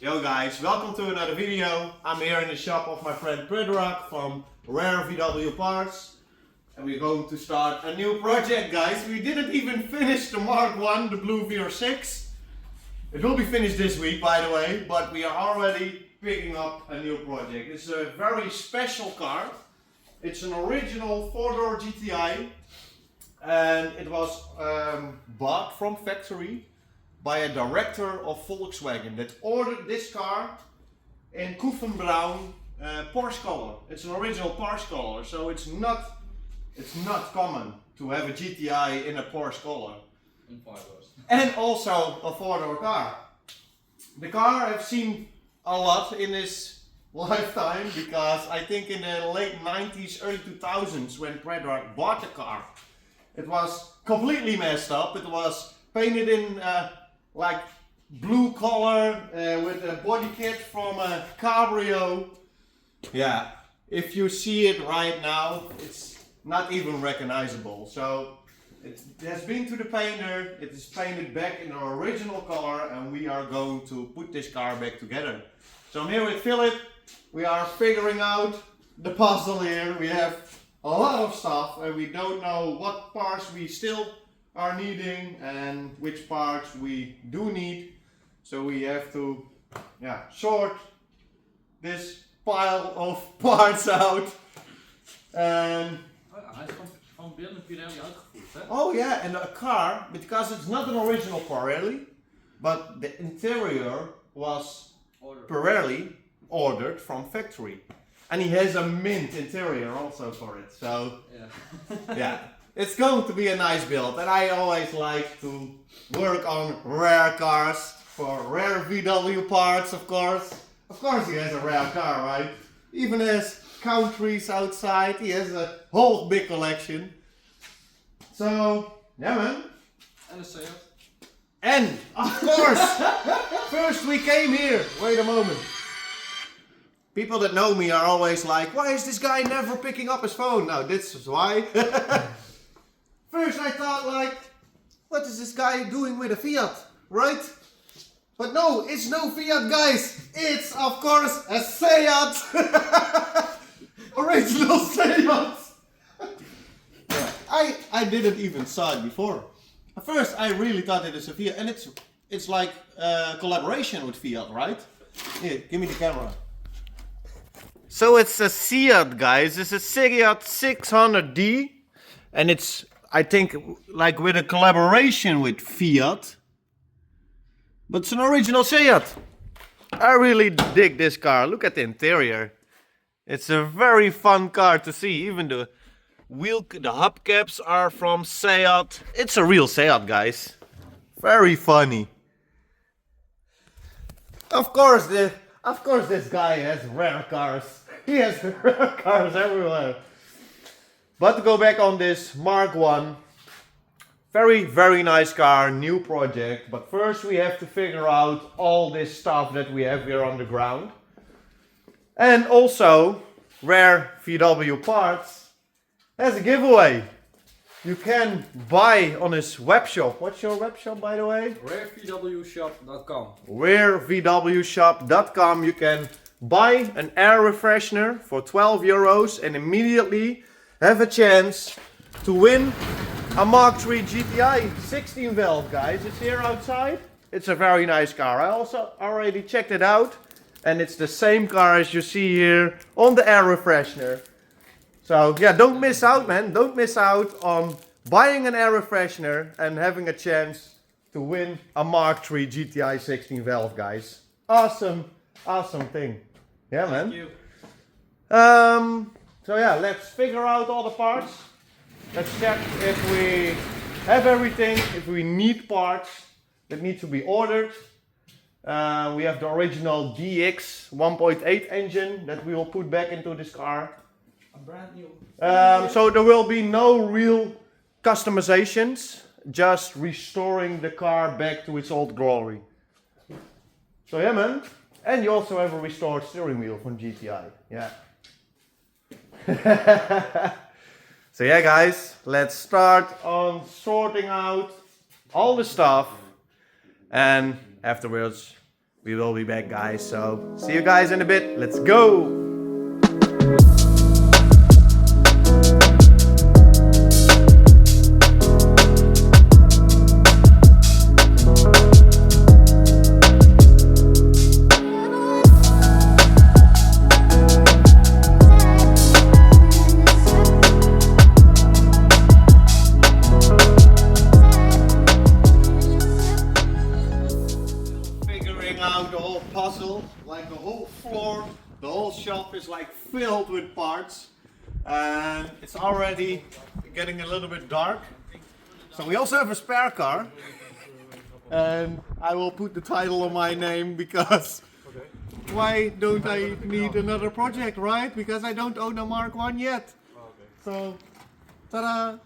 Yo guys, welcome to another video. I'm here in the shop of my friend Predrag from Rare VW Parts. And we're going to start a new project, guys. We didn't even finish the Mark 1, the blue VR6. It will be finished this week, by the way, but we are already picking up a new project. It's a very special car. It's an original 4-door GTI. And it was bought from factory by a director of Volkswagen that ordered this car in Koefenbraun Porsche color. It's an original Porsche color, so it's not common to have a GTI in a Porsche color. And also a 4-door car. The car I've seen a lot in his lifetime because I think in the late 90s, early 2000s when Predrag bought the car, it was completely messed up. It was painted in like blue color with a body kit from a Cabrio. Yeah, if you see it right now, it's not even recognizable. So it has been to the painter, it is painted back in the original color, and we are going to put this car back together. So I'm here with Philip. We are figuring out the puzzle here. We have a lot of stuff and we don't know what parts we still are needing and which parts we do need. So we have to sort this pile of parts out. And oh yeah, and a car, because it's not an original Pirelli, but the interior was Pirelli ordered from factory. And he has a mint interior also for it, so yeah, it's going to be a nice build. And I always like to work on rare cars for Rare VW Parts, of course. Of course he has a rare car, right? Even has countries outside, he has a whole big collection. So, yeah man. And a Seat. And, of course, first we came here, wait a moment. People that know me are always like, why is this guy never picking up his phone? Now this is why. First I thought like, what is this guy doing with a Fiat, right? But no, it's no Fiat, guys. It's of course a Seat. Original Seat. I didn't even saw it before. At first I really thought it was a Fiat, and it's like a collaboration with Fiat, right? Here, give me the camera. So it's a Seat, guys. It's a Seat 600D, and it's, I think, like with a collaboration with Fiat, but it's an original Seat. I really dig this car. Look at the interior. It's a very fun car to see. Even the hubcaps are from Seat. It's a real Seat, guys. Very funny. Of course, this guy has rare cars. He has rare cars everywhere. But to go back on this Mark 1, very, very nice car, new project. But first we have to figure out all this stuff that we have here on the ground. And also, Rare VW Parts has a giveaway. You can buy on his web shop. What's your web shop, by the way? RareVWshop.com. RareVWshop.com. You can buy an air refreshener for 12 euros and immediately have a chance to win a Mark 3 GTI 16 valve, guys. It's here outside. It's a very nice car. I also already checked it out, and it's the same car as you see here on the air refreshener. So yeah, don't miss out, man. Don't miss out on buying an air refreshener and having a chance to win a Mark 3 GTI 16 valve, guys. Awesome thing. Yeah, man. Thank you. So yeah, let's figure out all the parts. Let's check if we have everything, if we need parts that need to be ordered. We have the original DX 1.8 engine that we will put back into this car. A brand new. So there will be no real customizations, just restoring the car back to its old glory. So yeah, man. And you also have a restored steering wheel from GTI. Yeah. So yeah, guys, let's start on sorting out all the stuff, and afterwards we will be back, guys. So see you guys in a bit. Let's go. Out the whole puzzle, like the whole floor, the whole shop is like filled with parts, and it's already getting a little bit dark. So we also have a spare car, and I will put the title on my name because why don't I need another project, right? Because I don't own a Mark 1 yet. So, ta-da!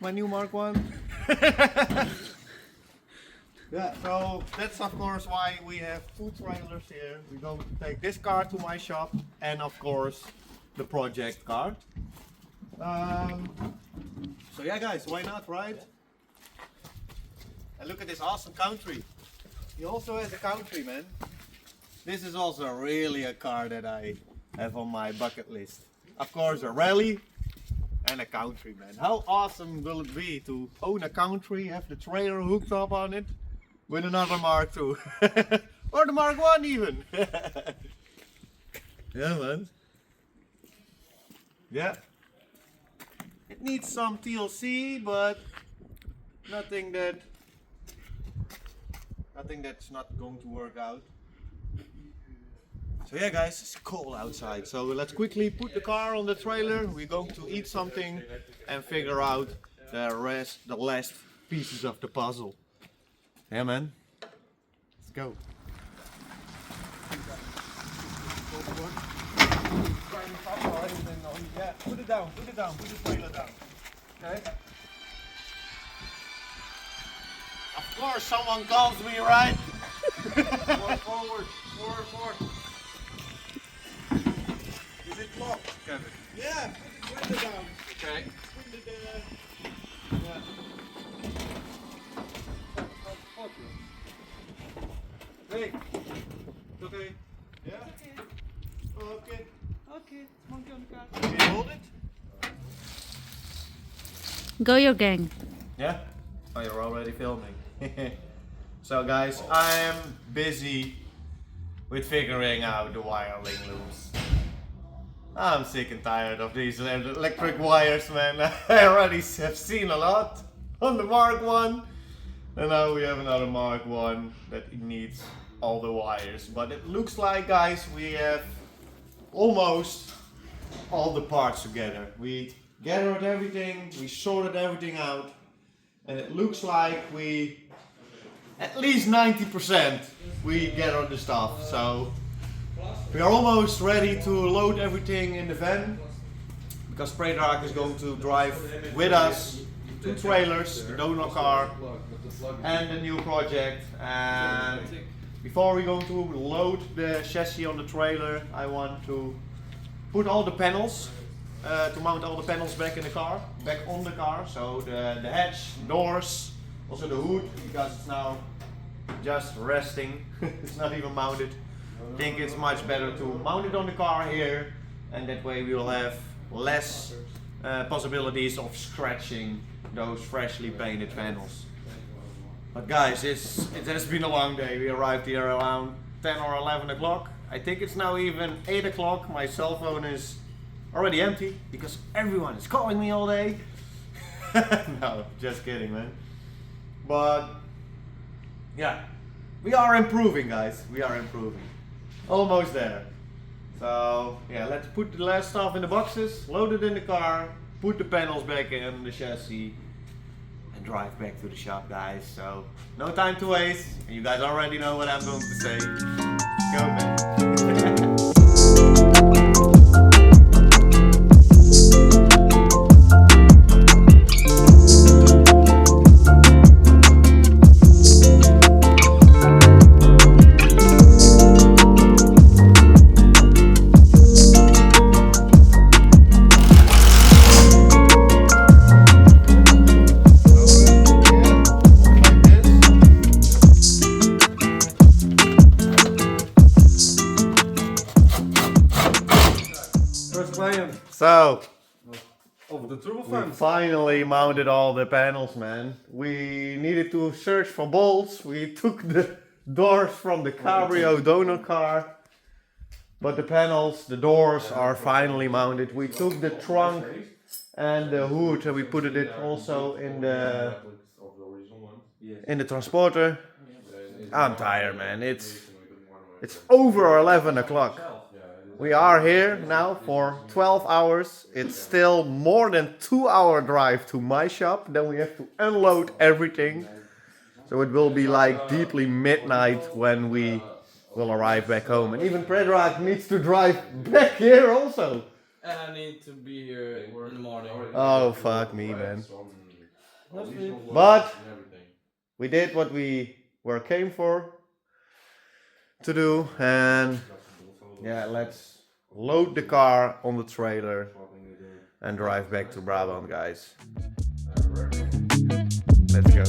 My new Mark 1. Yeah, so that's of course why we have 2 trailers here. We're going to take this car to my shop and of course the project car. So yeah guys, why not, right? And look at this awesome country. He also has a country, man. This is also really a car that I have on my bucket list. Of course a rally and a country, man. How awesome will it be to own a country, have the trailer hooked up on it with another Mark II. Or the Mark 1 even. Yeah, man. Yeah. It needs some TLC, but nothing that's not going to work out. So yeah guys, it's cold outside, so let's quickly put the car on the trailer. We're going to eat something and figure out the last pieces of the puzzle. Yeah man, let's go. Yeah, put it down, put the trailer down. Okay? Of course someone calls me, right? Forward. Is it locked, Kevin? Yeah, put the window down. Okay. Yeah. Hey, it's okay. Yeah? Okay. Okay, monkey on the car. Can you hold it? Go your gang. Yeah? Oh, you're already filming. So guys, I'm busy with figuring out the wiring loops. I'm sick and tired of these electric wires, man. I already have seen a lot on the Mark 1. And now we have another Mark 1 that needs all the wires. But it looks like, guys, we have almost all the parts together. We gathered everything, we sorted everything out. And it looks like we, at least 90%, we gathered the stuff. So we are almost ready to load everything in the van. Because Predrag is going to drive with us 2 trailers, the donor car and the new project. And before we're going to load the chassis on the trailer, I want to put all the panels, to mount all the panels back in the car, back on the car. So the hatch, doors, also the hood, because it's now just resting. It's not even mounted. I think it's much better to mount it on the car here, and that way we will have less possibilities of scratching those freshly painted panels. But guys, it has been a long day. We arrived here around 10 or 11 o'clock. I think it's now even 8 o'clock. My cell phone is already empty because everyone is calling me all day. No, just kidding, man. But yeah, we are improving, guys. We are improving. Almost there. So yeah, let's put the last stuff in the boxes, load it in the car, put the panels back in the chassis, and drive back to the shop, guys. So no time to waste. And you guys already know what I'm going to say. Go, man. fijn. So, Over de we turbofans. finally mounted all the panels, man. We needed to search for bolts. We took the doors from the Cabrio donor car. But the panels, the doors are finally mounted. We took the trunk and the hood and we put it also in the transporter. I'm tired, man. It's over 11 o'clock. We are here now for 12 hours. It's still more than 2 hour drive to my shop. Then we have to unload everything. So it will be like deeply midnight when we will arrive back home. And even Predrag needs to drive back here also. And I need to be here in the morning. Oh, fuck me, man. But we did what we came for to do. And yeah, let's load the car on the trailer and drive back to Brabant, guys. Let's go.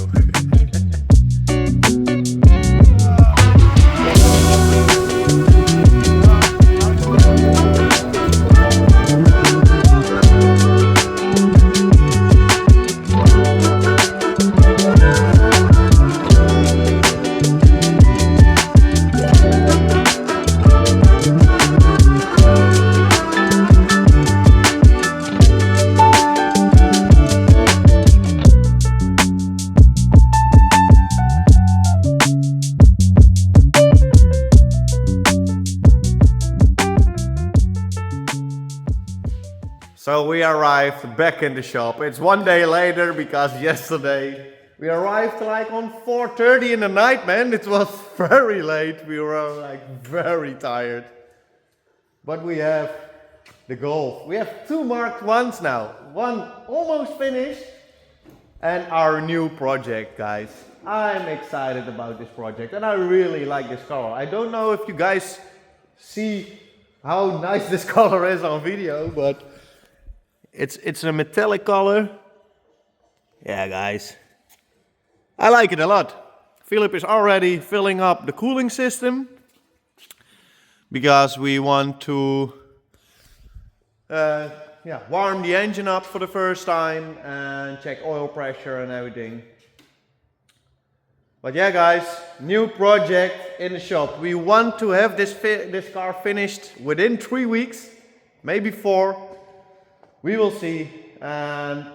So we arrived back in the shop. It's one day later because yesterday we arrived like on 4:30 in the night, man. It was very late. We were like very tired. But we have the Golf. We have two Mark I's now. One almost finished and our new project, guys. I'm excited about this project and I really like this color. I don't know if you guys see how nice this color is on video, but it's a metallic color. Yeah, guys. I like it a lot. Philip is already filling up the cooling system because we want to warm the engine up for the first time and check oil pressure and everything. But yeah, guys, new project in the shop. We want to have this car finished within 3 weeks, maybe 4. We will see. And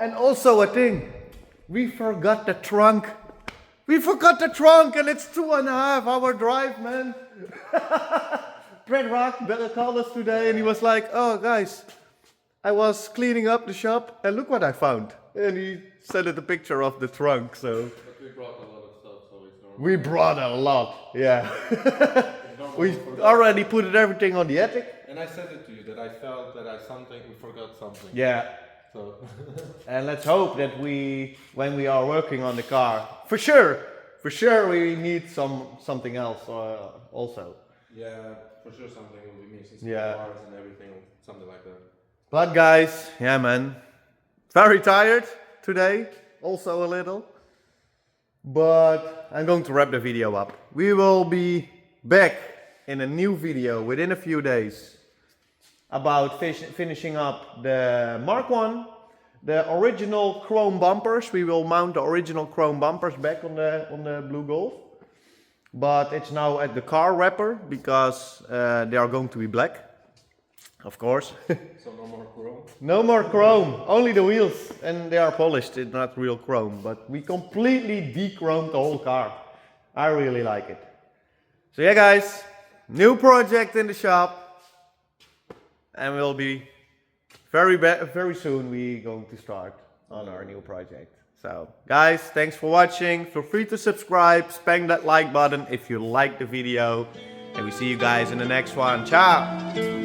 and also a thing. We forgot the trunk. We forgot the trunk and it's 2.5 hour drive, man. Brett Rock called us today and he was like, oh guys, I was cleaning up the shop and look what I found. And he sent it a picture of the trunk, so. But we brought a lot of stuff, so it's normal. We brought a lot, yeah. We already put everything on the attic. And I said it to you that I felt that we forgot something. Yeah. So. And let's hope that when we are working on the car, for sure we need something else also. Yeah, for sure something will be missing. Yeah. Parts and everything, something like that. But guys, yeah, man, very tired today, also a little. But I'm going to wrap the video up. We will be back in a new video within a few days about finishing up the Mark 1, the original chrome bumpers. We will mount the original chrome bumpers back on the Blue Golf, but it's now at the car wrapper because they are going to be black, of course. So no more chrome? No more chrome, only the wheels, and they are polished. It's not real chrome, but we completely de-chromed the whole car. I really like it. So yeah, guys, new project in the shop. And we'll be very soon we're going to start on our new project. So guys, thanks for watching. Feel free to subscribe, spam that like button if you like the video. And we see you guys in the next one. Ciao!